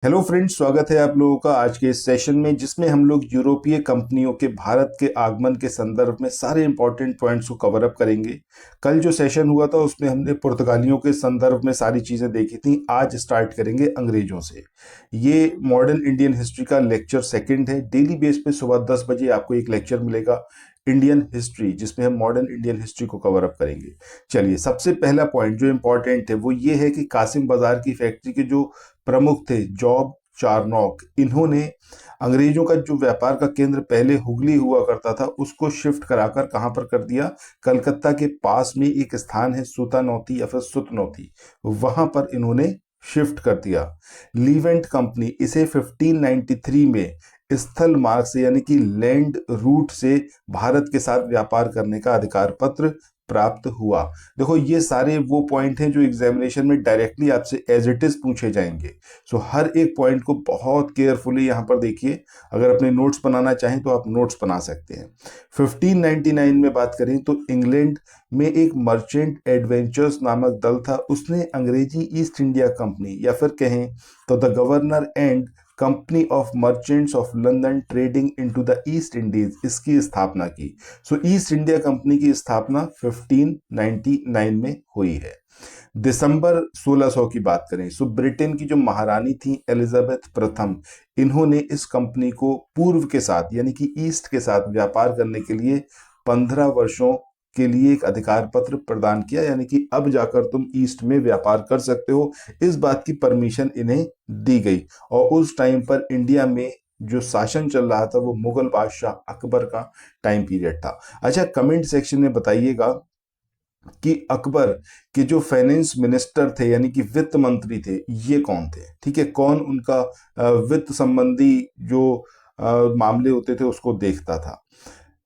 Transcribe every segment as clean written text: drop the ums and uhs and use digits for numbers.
Hello friends, स्वागत है आप लोगों का आज के इस सेशन में जिसमें हम लोग यूरोपीय कंपनियों के भारत के आगमन के संदर्भ में सारे इंपॉर्टेंट पॉइंट्स को कवर अप करेंगे। कल जो सेशन हुआ था उसमें हमने पुर्तगालियों के संदर्भ में सारी चीज़ें देखी थी। आज स्टार्ट करेंगे अंग्रेजों से। ये मॉडर्न इंडियन हिस्ट्री का लेक्चर सेकंड है। डेली बेस पे सुबह 10 बजे आपको एक लेक्चर मिलेगा इंडियन हिस्ट्री, जिसमें हम मॉडर्न इंडियन हिस्ट्री को कवर अप करेंगे। चलिए, सबसे पहला पॉइंट जो इंपॉर्टेंट है वो ये है कि कासिम बाजार की फैक्ट्री के जो प्रमुख थे जॉब चारनॉक, इन्होंने अंग्रेजों का जो व्यापार का केंद्र पहले हुगली हुआ करता था उसको शिफ्ट कराकर कहां पर कर दिया, कलकत्ता के पास में एक स्थान है सुतानौती या फिर सुतनौती, वहां पर इन्होंने शिफ्ट कर दिया। लीवेंट कंपनी इसे 1593 में स्थल मार्ग से यानी कि लैंड रूट से भारत के साथ व्यापार करने का अधिकार पत्र प्राप्त हुआ। देखो, ये सारे वो पॉइंट हैं जो एग्जामिनेशन में डायरेक्टली आपसे एज इट इज पूछे जाएंगे। सो हर एक पॉइंट को बहुत केयरफुली यहाँ पर देखिए। अगर अपने नोट्स बनाना चाहें तो आप नोट्स बना सकते हैं। 1599 में बात करें तो इंग्लैंड में एक मर्चेंट एडवेंचर्स नामक दल था। उसने अंग्रेजी ईस्ट इंडिया कंपनी या फिर कहें तो the governor and company of merchants of London trading into the east Indies, इसकी स्थापना की। सो ईस्ट इंडिया कंपनी की स्थापना 1599 में हुई है। दिसंबर 1600 की बात करें सो ब्रिटेन की जो महारानी थी एलिजाबेथ प्रथम, इन्होंने इस कंपनी को पूर्व के साथ यानी कि ईस्ट के साथ व्यापार करने के लिए 15 वर्षों के लिए एक अधिकार पत्र प्रदान किया, यानी कि अब जाकर तुम ईस्ट में व्यापार कर सकते हो। इस बात की परमिशन इन्हें दी गई। और उस टाइम पर इंडिया में जो शासन चल रहा था वो मुगल बादशाह अकबर का टाइम पीरियड था। अच्छा, कमेंट सेक्शन में बताइएगा कि अकबर के जो फाइनेंस मिनिस्टर थे यानी कि वित्त मंत्री थे, ये कौन थे। ठीक है, कौन उनका वित्त संबंधी जो मामले होते थे उसको देखता था।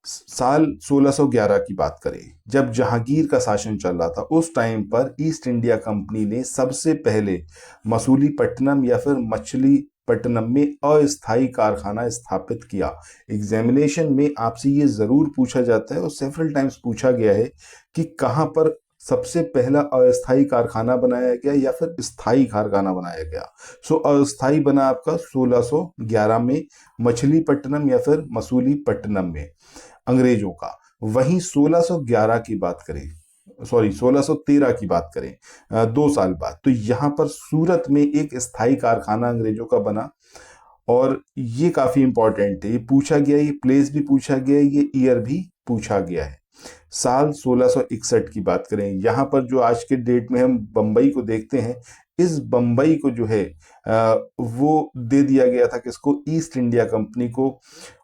साल 1611 की बात करें, जब जहांगीर का शासन चल रहा था, उस टाइम पर ईस्ट इंडिया कंपनी ने सबसे पहले मसूलीपट्टनम या फिर मछलीपट्टनम में अस्थायी कारखाना स्थापित किया। एग्जामिनेशन में आपसे ये जरूर पूछा जाता है और सेवरल टाइम्स पूछा गया है कि कहाँ पर सबसे पहला अस्थायी कारखाना बनाया गया या फिर स्थायी कारखाना बनाया गया। सो अस्थायी बना आपका 1611 में मछलीपट्टनम या फिर मसूलीपट्टनम में अंग्रेजों का। वहीं 1611 की बात करें, सॉरी 1613 की बात करें, 2 साल बाद, तो यहां पर सूरत में एक स्थायी कारखाना अंग्रेजों का बना। और ये काफी इंपॉर्टेंट है, ये पूछा गया, ये प्लेस भी पूछा गया है, ये ईयर भी पूछा गया है। साल 1661 की बात करें, यहाँ पर जो आज के डेट में हम बम्बई को देखते हैं, इस बम्बई को जो है वो दे दिया गया था किसको, ईस्ट इंडिया कंपनी को।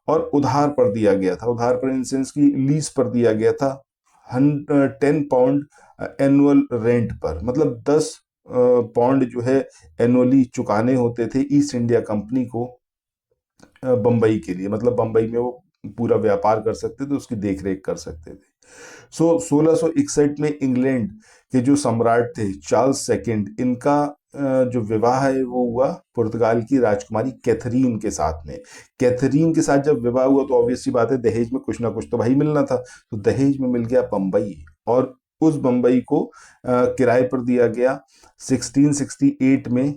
और उधार पर दिया गया था, उधार पर इन सेंस की लीज पर दिया गया था। 10 पाउंड एनुअल रेंट पर, मतलब 10 पाउंड जो है एनुअली चुकाने होते थे ईस्ट इंडिया कंपनी को बम्बई के लिए। मतलब बम्बई में वो पूरा व्यापार कर सकते थे, उसकी देखरेख कर सकते थे। सो 1661 में इंग्लैंड के जो सम्राट थे चार्ल्स सेकंड, इनका जो विवाह है वो हुआ पुर्तगाल की राजकुमारी कैथरीन के साथ में। कैथरीन के साथ जब विवाह हुआ तो ऑब्वियस सी बात है दहेज में कुछ ना कुछ तो भाई मिलना था, तो दहेज में मिल गया बम्बई। और उस बम्बई को किराए पर दिया गया 1668 में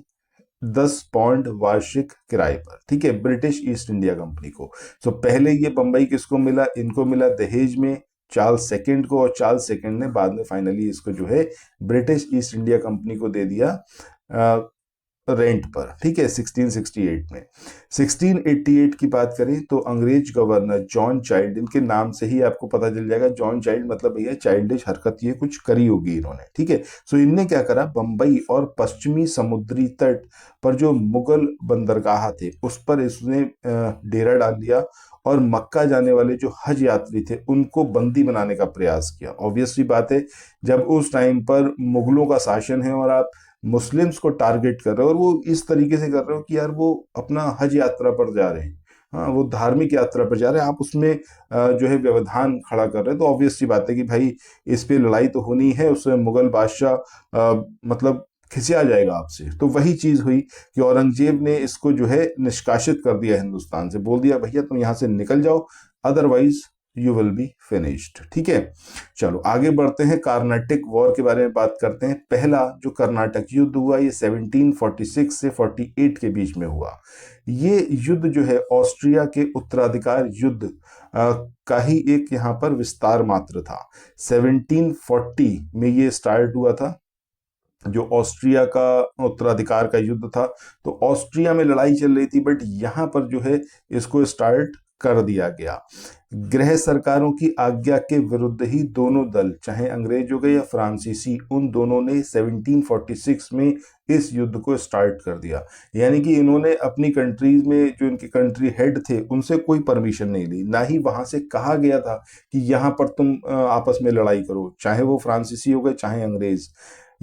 10 पाउंड वार्षिक किराए पर। ठीक है, ब्रिटिश ईस्ट इंडिया कंपनी को। सो पहले ये बम्बई किसको मिला, इनको मिला दहेज में चार्ल्स सेकंड को, और चार्ल्स सेकंड ने बाद में फाइनली इसको जो है ब्रिटिश ईस्ट इंडिया कंपनी को दे दिया रेंट पर। ठीक है, 1668 में। 1688 की बात करें तो अंग्रेज गवर्नर जॉन चाइल्ड, इनके नाम से ही आपको पता चल जाएगा, जॉन चाइल्ड मतलब भैया चाइल्डिश हरकत ये कुछ करी होगी इन्होंने। ठीक है, सो इनने क्या करा, बंबई और पश्चिमी समुद्री तट पर जो मुगल बंदरगाह थे उस पर इसने डेरा डाल दिया। और मक्का जाने वाले जो हज यात्री थे उनको बंदी बनाने का प्रयास किया। ऑब्वियसली बात है, जब उस टाइम पर मुगलों का शासन है और आप मुस्लिम्स को टारगेट कर रहे हो और वो इस तरीके से कर रहे हो कि यार वो अपना हज यात्रा पर जा रहे हैं, हाँ वो धार्मिक यात्रा पर जा रहे हैं, आप उसमें जो है व्यवधान खड़ा कर रहे हैं, तो ऑब्वियस सी बात है कि भाई इस पे लड़ाई तो होनी है, उससे मुगल बादशाह मतलब खिसिया जाएगा आपसे। तो वही चीज हुई कि औरंगजेब ने इसको जो है निष्कासित कर दिया हिंदुस्तान से, बोल दिया भैया तुम यहाँ से निकल जाओ, otherwise you will be finished. ठीक है, चलो आगे बढ़ते हैं, कार्नाटिक वॉर के बारे में बात करते हैं। पहला जो कर्नाटक युद्ध हुआ ये 1746 से 48 के बीच में हुआ। ये युद्ध जो है ऑस्ट्रिया के उत्तराधिकार युद्ध का ही एक यहाँ पर विस्तार मात्र था। 1740 में ये स्टार्ट हुआ था, जो ऑस्ट्रिया का उत्तराधिकार का युद्ध था। तो ऑस्ट्रिया में लड़ाई चल रही थी, बट यहाँ पर जो है इसको स्टार्ट कर दिया गया। गृह सरकारों की आज्ञा के विरुद्ध ही दोनों दल, चाहे अंग्रेज हो गए या फ्रांसीसी, उन दोनों ने 1746 में इस युद्ध को स्टार्ट कर दिया। यानी कि इन्होंने अपनी कंट्रीज में जो इनके कंट्री हेड थे उनसे कोई परमिशन नहीं ली, ना ही वहां से कहा गया था कि यहाँ पर तुम आपस में लड़ाई करो, चाहे वो फ्रांसीसी हो गए चाहे अंग्रेज।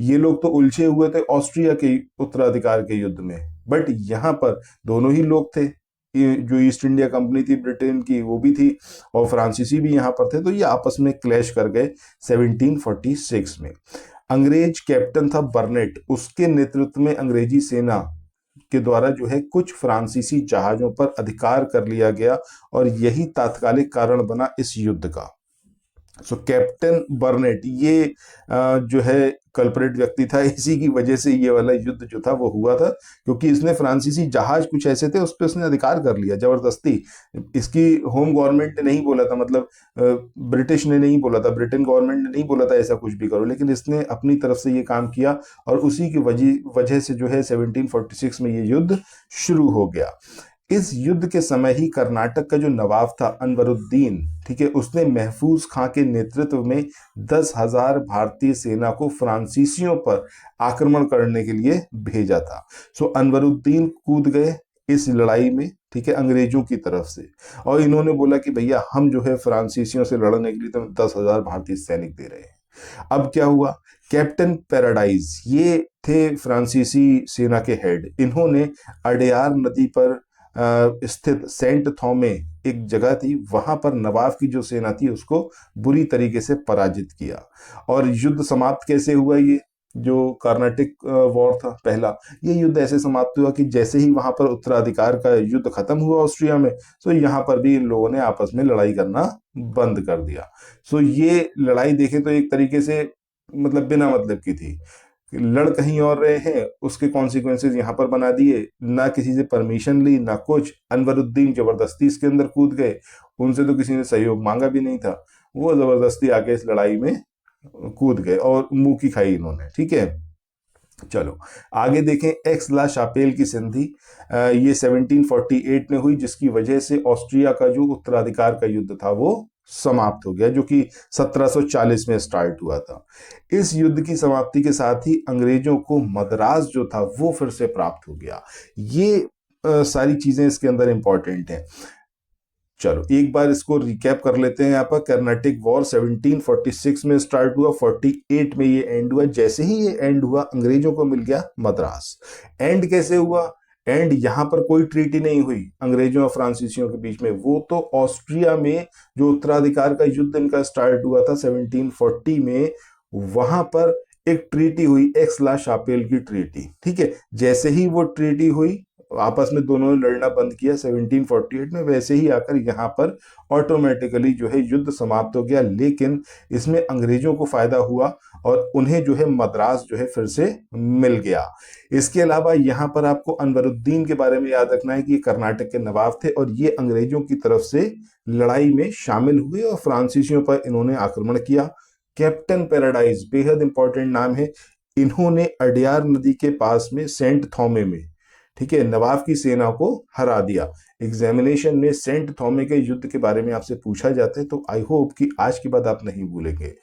ये लोग तो उलझे हुए थे ऑस्ट्रिया के उत्तराधिकार के युद्ध में, बट यहाँ पर दोनों ही लोग थे। ये जो ईस्ट इंडिया कंपनी थी ब्रिटेन की वो भी थी और फ्रांसीसी भी यहाँ पर थे, तो ये आपस में क्लैश कर गए 1746 में। अंग्रेज कैप्टन था बर्नेट, उसके नेतृत्व में अंग्रेजी सेना के द्वारा जो है कुछ फ्रांसीसी जहाजों पर अधिकार कर लिया गया और यही तात्कालिक कारण बना इस युद्ध का। सो कैप्टन बर्नेट ये जो है कल्प्रेट व्यक्ति था, इसी की वजह से ये वाला युद्ध जो था वो हुआ था, क्योंकि इसने फ्रांसीसी जहाज कुछ ऐसे थे उस पर उसने अधिकार कर लिया जबरदस्ती। इसकी होम गवर्नमेंट ने नहीं बोला था, मतलब ब्रिटिश ने नहीं बोला था, ब्रिटेन गवर्नमेंट ने नहीं बोला था ऐसा कुछ भी करो, लेकिन इसने अपनी तरफ से ये काम किया और उसी की वजह से जो है 1746 में ये युद्ध शुरू हो गया। इस युद्ध के समय ही कर्नाटक का जो नवाब था अनवरुद्दीन, ठीक है, उसने महफूज खां के नेतृत्व में 10,000 भारतीय सेना को फ्रांसीसियों पर आक्रमण करने के लिए भेजा था। सो अनवरुद्दीन कूद गए इस लड़ाई में, ठीक है, अंग्रेजों की तरफ से, और इन्होंने बोला कि भैया हम जो है फ्रांसीसियों से लड़ने के लिए तो 10,000 भारतीय सैनिक दे रहे हैं। अब क्या हुआ, कैप्टन पैराडाइज ये थे फ्रांसीसी सेना के हेड, इन्होंने अडयार नदी पर स्थित सेंट थॉमे एक जगह थी, वहां पर नवाब की जो सेना थी उसको बुरी तरीके से पराजित किया। और युद्ध समाप्त कैसे हुआ, ये जो कर्नाटिक वॉर था पहला, ये युद्ध ऐसे समाप्त हुआ कि जैसे ही वहां पर उत्तराधिकार का युद्ध खत्म हुआ ऑस्ट्रिया में, तो यहाँ पर भी इन लोगों ने आपस में लड़ाई करना बंद कर दिया। सो ये लड़ाई देखें तो एक तरीके से मतलब बिना मतलब की थी, लड़ कहीं और रहे हैं, उसके कॉन्सिक्वेंसेज यहाँ पर बना दिए, ना किसी से परमिशन ली ना कुछ। अनवरुद्दीन जबरदस्ती इसके अंदर कूद गए, उनसे तो किसी ने सहयोग मांगा भी नहीं था, वो जबरदस्ती आके इस लड़ाई में कूद गए और मुंह की खाई इन्होंने। ठीक है, चलो आगे देखें, एक्स ला शापेल की संधि ये 1748 में हुई, जिसकी वजह से ऑस्ट्रिया का जो उत्तराधिकार का युद्ध था वो समाप्त हो गया, जो कि 1740 में स्टार्ट हुआ था। इस युद्ध की समाप्ति के साथ ही अंग्रेजों को मद्रास जो था वो फिर से प्राप्त हो गया। ये सारी चीजें इसके अंदर इंपॉर्टेंट हैं। चलो एक बार इसको रिकैप कर लेते हैं। यहाँ पर कर्नाटिक वॉर 1746 में स्टार्ट हुआ, 48 में ये एंड हुआ। जैसे ही ये एंड हुआ अंग्रेजों को मिल गया मद्रास। एंड कैसे हुआ, एंड यहाँ पर कोई ट्रीटी नहीं हुई अंग्रेजों और फ्रांसीसियों के बीच में, वो तो ऑस्ट्रिया में जो उत्तराधिकार का युद्ध इनका स्टार्ट हुआ था 1740 में, वहां पर एक ट्रीटी हुई, एक्स ला शापेल की ट्रीटी। ठीक है, जैसे ही वो ट्रीटी हुई आपस में दोनों ने लड़ना बंद किया 1748 में, वैसे ही आकर यहाँ पर ऑटोमेटिकली जो है युद्ध समाप्त हो गया। लेकिन इसमें अंग्रेजों को फायदा हुआ और उन्हें जो है मद्रास जो है फिर से मिल गया। इसके अलावा यहाँ पर आपको अनवरुद्दीन के बारे में याद रखना है कि ये कर्नाटक के नवाब थे और ये अंग्रेजों की तरफ से लड़ाई में शामिल हुए और फ्रांसीसियों पर इन्होंने आक्रमण किया। कैप्टन पैराडाइज बेहद इंपॉर्टेंट नाम है, इन्होंने अडयार नदी के पास में सेंट थॉमे में, ठीक है, नवाब की सेना को हरा दिया। एग्जामिनेशन में सेंट थॉमे के युद्ध के बारे में आपसे पूछा जाता है, तो आई होप कि आज के बाद आप नहीं भूलेंगे।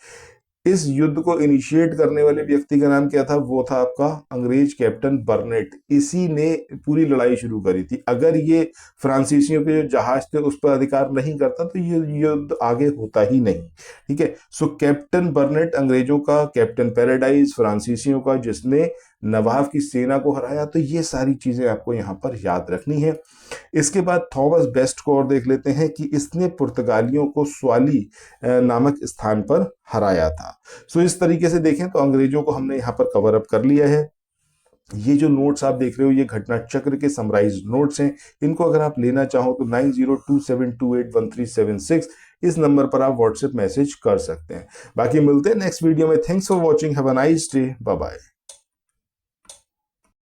इस युद्ध को इनिशिएट करने वाले व्यक्ति का नाम क्या था, वो था आपका अंग्रेज कैप्टन बर्नेट। इसी ने पूरी लड़ाई शुरू करी थी। अगर ये फ्रांसीसियों के जो जहाज थे उस पर अधिकार नहीं करता तो ये युद्ध आगे होता ही नहीं। ठीक है, सो कैप्टन बर्नेट अंग्रेजों का, कैप्टन पैराडाइज फ्रांसीसियों का, जिसने नवाब की सेना को हराया। तो ये सारी चीजें आपको यहाँ पर याद रखनी है। इसके बाद थॉमस बेस्ट को और देख लेते हैं कि इसने पुर्तगालियों को स्वाली नामक स्थान पर हराया था। सो इस तरीके से देखें तो अंग्रेजों को हमने यहाँ पर कवर अप कर लिया है। ये जो नोट्स आप देख रहे हो ये घटना चक्र के समराइज नोट्स हैं। इनको अगर आप लेना चाहो तो 9027281376 इस नंबर पर आप व्हाट्सएप मैसेज कर सकते हैं। बाकी मिलते हैं नेक्स्ट वीडियो में। Thanks for watching, have a nice day, bye bye.